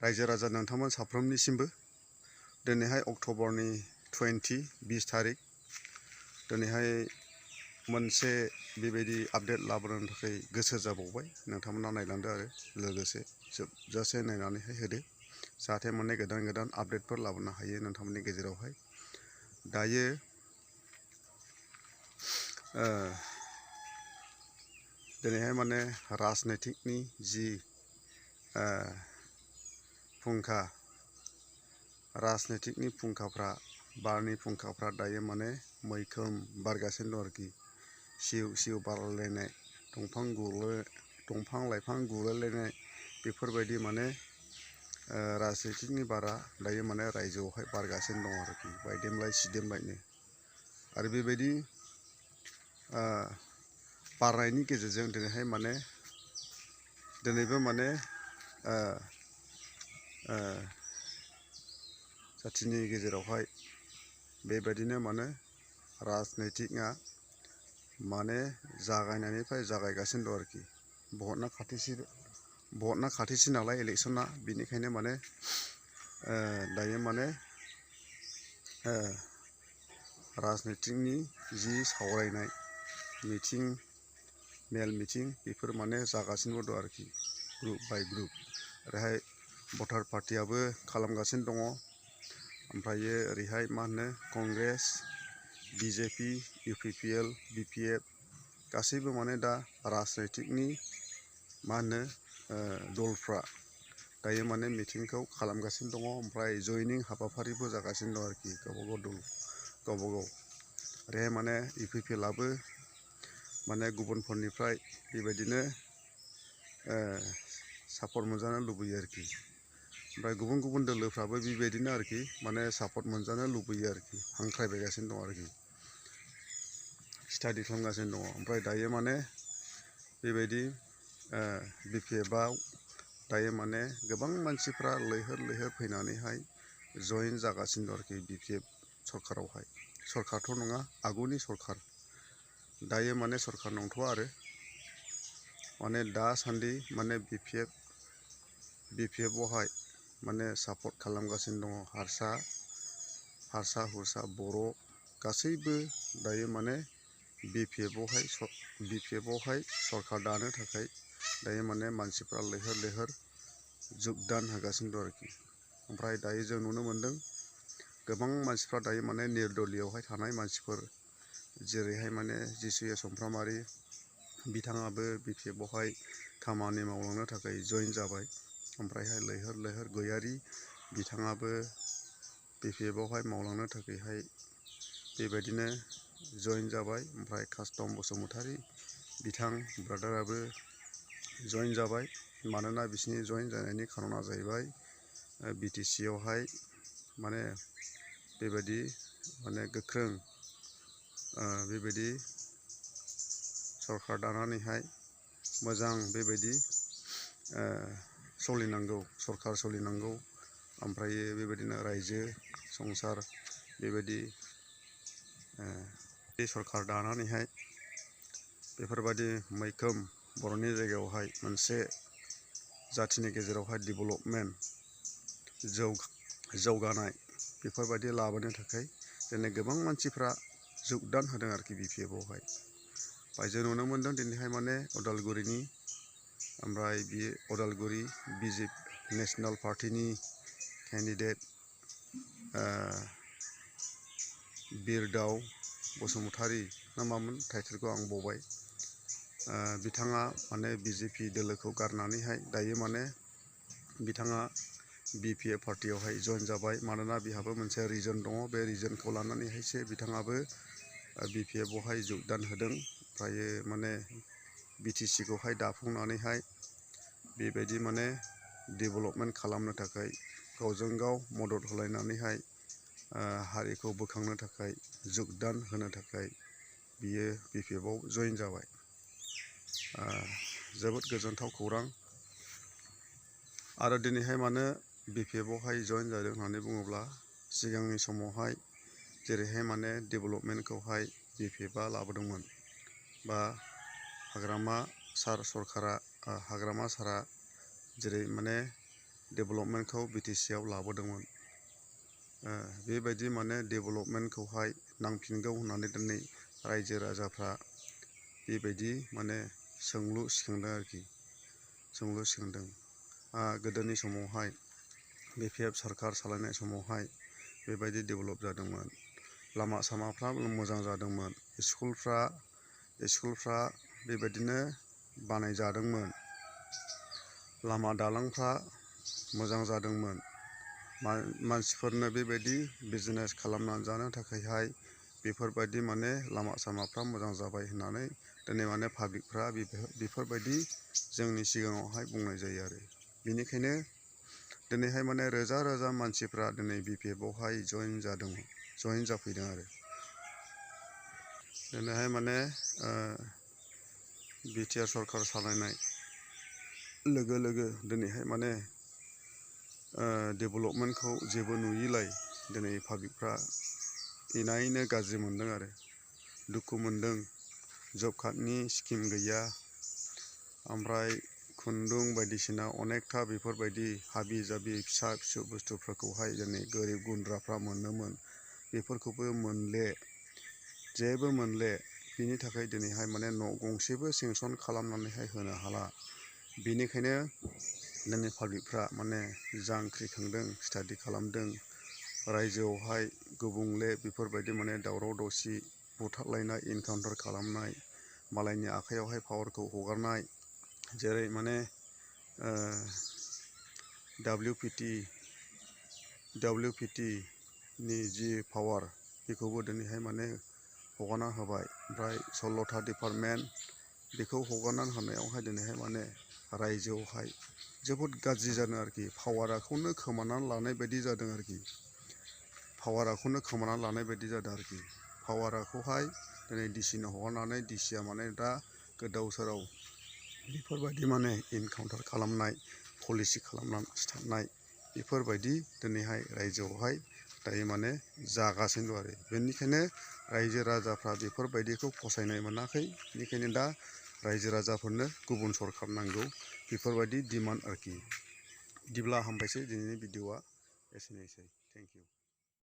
रायजो राजा नोंथांमोन साफ्रोमनिसिमबो दिनैहाय अक्ट'बरनि 20 तारिख दिनैहाय मोनसे बेबायदि आपडेट लाबोनो थाखाय गोसो जाबावबाय। नोंथांमोना नायलांदो आरो लोगोसे जोबजासे नायनानैहाय होदो जाहाथे माने गोदान गोदान आपडेटफोर लाबोनो हायो नोंथांमोननि गेजेरावहाय। दायो दिनैहाय माने राजनितिकनि जि फुंखा राजनितिकनि फुंखाफ्रा बारनि फुंखाफ्रा दायो माने मैखोम बारगासिनो दं आरोखि। सिउ सिउ बारलायनाय दंफां लाइफां गुलायलायनाय बेफोरबायदि माने राजनितिकनि बारा दायो माने रायजोआवहाय बारगासिनो दं आरोखि बायदेमलाय सिदेमलायनो। आरो बेबायदि बारनायनि गेजेरजों दिनैहाय माने दिनैबो माने जाथिनि गेजेरावहाय बेबायदिनो माने राजनितिकआ माने जागायनायनिफ्राय जागायगासिनो दं आरोखि। भटना खाथिसि नालाय इलेक्सना, बेनिखायनो माने दायो माने राजनितिकनि जि सावरायनाय मिटिं मेल मिटिं बेफोर माने जागासिनो दं आरोखि ग्रुप बाय ग्रुप। ओरैहाय भटार पार्टियाबो खालामगासिनो दङ। ओमफ्रायो ओरैहाय मा होनो कंग्रेस, BJP, UPPL, BPF गासैबो माने दा राजनितिकनि मा होनो दलफ्रा दायो माने मिटिंखौ खालामगासिनो दङ। ओमफ्राय जयनिं हाबाफारिबो जागासिनो दं आरोखि गावबागाव दल गावबागाव। ओरैहाय माने UPPLआबो माने गुबुनफोरनिफ्राय बेबायदिनो सापर्ट मोनजानो लुबैयो आरोखि। ओमफ्राय गुबुन गुबुन दोलोफ्राबो बेबायदिनो आरोखि माने सापर्ट मोनजानो लुबैयो आरोखि, हांख्रायबायगासिनो दं आरोखि, स्टाडि खालामगासिनो दङ। ओमफ्राय दायो माने बेबायदि BPFआव दायो माने गोबां मानसिफ्रा लैहोर लैहोर फैनानैहाय जयेन जागासिनो दं आरोखि BPF सरकारावहाय। सरकारथ' नङा, आगुनि सरकार। दायो माने सरकार नंथ'आ आरो माने दासान्दि माने BPFआवहाय माने सापर्ट खालामगासिनो दङ। हारसा हुरसा बर' गासैबो दायो माने BPFआवहाय सरकार दानो थाखाय दायो माने मानसिफ्रा लैहोर लैहोर जुगदान होगासिनो दं आरोखि। ओमफ्राय दायो जों नुनो मोनदों गोबां मानसिफ्रा दायो माने निर्दलियावहाय थानाय मानसिफोर जेरैहाय माने जिसुए समफ्रामारि बिथाङाबो BPFआवहाय खामानि मावलांनो थाखाय जयेन जाबाय। ओमफ्रायहाय लैहोर लैहोर गयारि बिथाङाबो BPFआवहाय मावलांनो थाखायहाय बेबायदिनो जयेन जाबाय। ओमफ्राय कास्टम बसुमतारी बिथां ब्रादाराबो जयेन जाबाय। मानोना बिसिनि जयेन जानायनि खारना जाहैबाय BTCआवहाय माने बेबायदि माने गोख्रों बेबायदि सरकार दानानैहाय मोजां बेबायदि सोलिनांगौ, सरकार सोलिनांगौ। ओमफ्रायो बेबायदिनो रायजो संसार बेबायदि सरकार दानानैहाय बेफोरबायदि मैखोम बर'नि जायगायावहाय मोनसे जाथिनि गेजेरावहाय डेभेलपमेन्ट जौगानाय बेफोरबायदि लाबोनो थाखाय दिनै गोबां मानसिफ्रा जुगदान होदों आरोखि BPFआवहाय। ओमफ्राय जों नुनो मोनदों दिनैहाय माने उदालगुरिनि ओमफ्राय बे उदालगुरि BJP नेसनेल पार्टिनि केन्डिडेट बिरदाव बसुमतारी ना मामोन टाइटेलखौ आं बावबाय। बिथाङा माने BJP दोलोखौ गारनानैहाय दायो माने बिथाङा BPF पार्टियावहाय जयेन जाबाय। मानोना बिहाबो मोनसे रिजन दङ, बे रिजनखौ लानानैहायसो बिथाङाबो BPFआवहाय जुगदान होदों। ओमफ्रायो माने BTCखौहाय दाफुंनानैहाय बेबायदि माने डेभेलपमेन्ट खालामनो थाखाय गावजों गाव मदद होलायनानैहाय हारिखौ बोखांनो थाखाय जुगदान होनो थाखाय बियो BPFआव जयेन जाबाय। जोबोद गोजोनथाव खौरां। आरो दिनैहाय मानो BPFआवहाय जयेन जादों होननानै बुङोब्ला सिगांनि समावहाय जेरैहाय माने डेभेलपमेन्टखौहाय BPFआ लाबोदोंमोन बा हाग्रामा सारा जेरै माने डेभेलपमेन्टखौ BTC आव लाबोदोंमोन। बेबायदि माने डेभेलपमेन्टखौहाय नांफिनगौ होननानै दिनै रायजो राजाफ्रा बेबायदि माने सोंलु सिखांदों आरोखि, सोंलु सिखांदों। गोदोनि समावहाय BPF सरखार सालायनाय समावहाय बेबायदि डेभेलप जादोंमोन, लामा सामाफ्रा मोजां जादोंमोन, स्कुलफ्रा बेबायदिनो बानायजादोंमोन, लामा दालांफ्रा मोजां जादोंमोन। मानसिफोरनो बेबायदि बिजनेस खालामनानै जानो थाखायहाय बेफोरबायदि माने लामा सामाफ्रा मोजां जाबाय होननानै दिनै माने पाब्लिकफ्रा बेफोरबायदि जोंनि सिगाङावहाय बुंनाय जायो आरो। बेनिखायनो दिनैहाय माने रोजा रोजा मानसिफ्रा दिनै BPF आवहाय जइन जाफैदों आरो। दिनैहाय माने BTR सरखार सालायनाय लोगो लोगो दिनैहाय माने डेभेलपमेन्टखौ जेबो नुयिलाय दिनै पाब्लिकफ्रा इनायनो गाज्रि मोनदों आरो, दुखु मोनदों। जब कार्डनि स्किम गैया, ओमफ्राय खुन्दुं बायदिसिना अनेकथा बेफोरबायदि हाबि जाबि फिसा फिसौ बुस्थुफोरखौहाय दिनै गोरिब गुन्द्राफ्रा मोनोमोन, बेफोरखौबो मोनले, जेबो मोनले। बिनि थाखाय दिनैहाय माने न' गंसेबो सेंसन खालामनानैहाय होनो हाला। बेनिखायनो दिनै पाब्लिकफ्रा माने जांख्रिखांदों, स्टाडि खालामदों। रायजोआवहाय गुबुंले बेफोरबायदि माने दावराव दावसि, बुथारलायनाय, इनकाउन्टार खालामनाय, मालायनि आखाइयावहाय पावारखौ हगारनाय, जेरै माने WPT नि जि पावार बेखौबो दिनैहाय माने हगारना होबाय। ओमफ्राय 16था डिपार्टमेन्ट बेखौ हगारनानै होनायावहाय दिनैहाय माने रायजोआवहाय जोबोद गाज्रि जादों आरोखि। पावारखौनो खोमानानै लानाय बायदि जादों आरोखि, पावारखौहाय दिनै DCनो हगारनानै DCआ माने दा गोदाव सोराव बेफोरबायदि माने इनकाउन्टार खालामनाय, पलिसि खालामनानै सिथारनाय, बेफोरबायदि दिनैहाय रायजोआवहाय दायो माने जागासिनो दं आरो। बेनिखायनो रायजो राजाफ्रा बेफोरबायदिखौ फसायनाय मोनाखै। बेनिखायनो दा रायजो राजाफोरनो गुबुन सरखार नांगौ, बेफोरबायदि डिमान्ड आरोखि। बिदिब्ला हामबायसै, दिनैनि भिडिअ'आ एसेनोसै। Thank you.